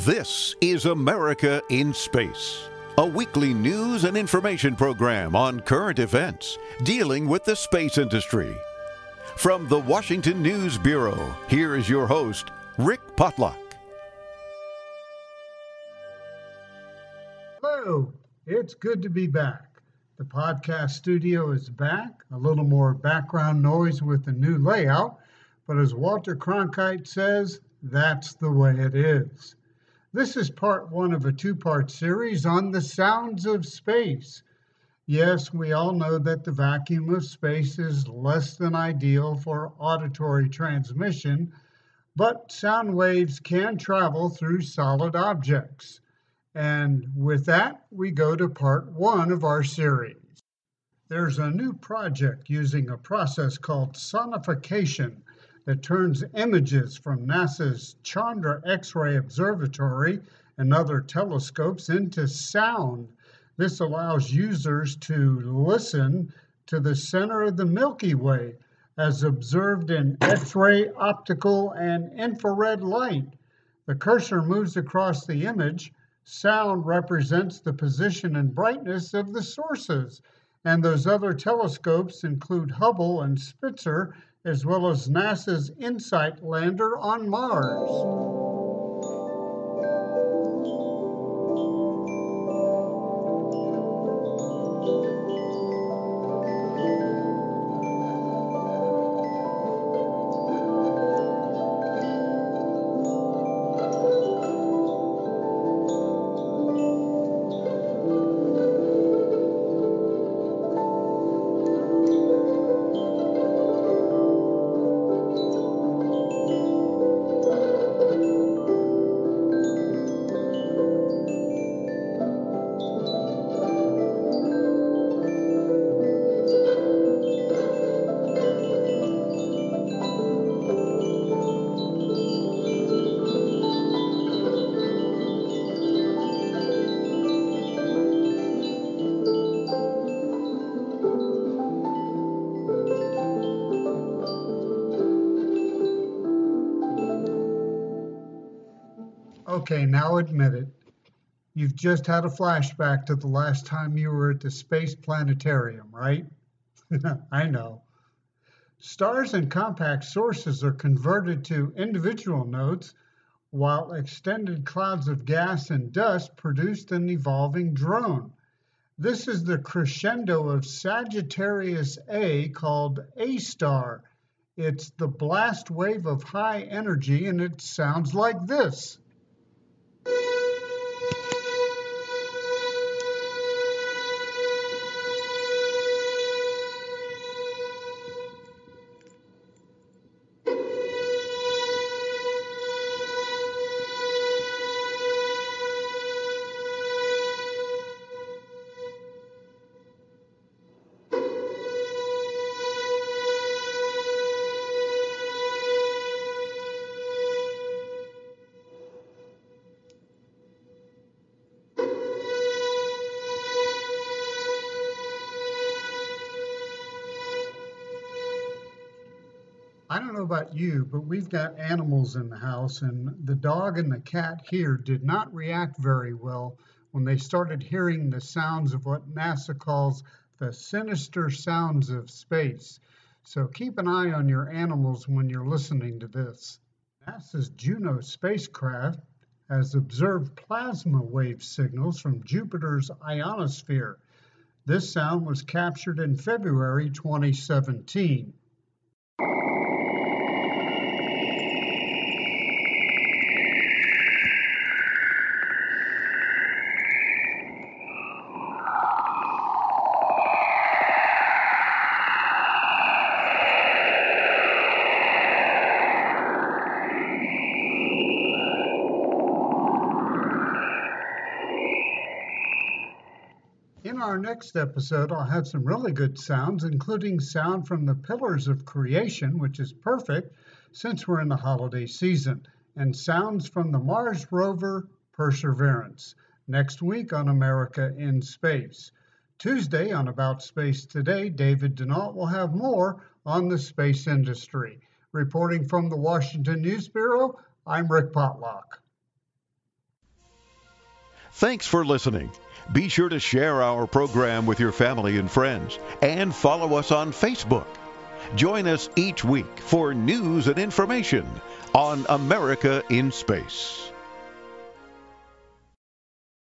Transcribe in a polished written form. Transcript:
This is America in Space, a weekly news and information program on current events dealing with the space industry. From the Washington News Bureau, here is your host, Rick Potlock. Hello, it's good to be back. The podcast studio is back, a little more background noise with the new layout, but as Walter Cronkite says, that's the way it is. This is part one of a two-part series on the sounds of space. Yes, we all know that the vacuum of space is less than ideal for auditory transmission, but sound waves can travel through solid objects. And with that, we go to part one of our series. There's a new project using a process called sonification that turns images from NASA's Chandra X-ray Observatory and other telescopes into sound. This allows users to listen to the center of the Milky Way as observed in X-ray, optical, and infrared light. The cursor moves across the image. Sound represents the position and brightness of the sources. And those other telescopes include Hubble and Spitzer, as well as NASA's InSight lander on Mars. Okay, now admit it. You've just had a flashback to the last time you were at the Space Planetarium, right? I know. Stars and compact sources are converted to individual notes, while extended clouds of gas and dust produced an evolving drone. This is the crescendo of Sagittarius A, called A star. It's the blast wave of high energy, and it sounds like this. I don't know about you, but we've got animals in the house, and the dog and the cat here did not react very well when they started hearing the sounds of what NASA calls the sinister sounds of space. So keep an eye on your animals when you're listening to this. NASA's Juno spacecraft has observed plasma wave signals from Jupiter's ionosphere. This sound was captured in February 2017. In our next episode, I'll have some really good sounds, including sound from the Pillars of Creation, which is perfect since we're in the holiday season, and sounds from the Mars rover Perseverance. Next week on America in Space. Tuesday on About Space Today, David Denault will have more on the space industry. Reporting from the Washington News Bureau, I'm Rick Potlock. Thanks for listening. Be sure to share our program with your family and friends and follow us on Facebook. Join us each week for news and information on America in Space.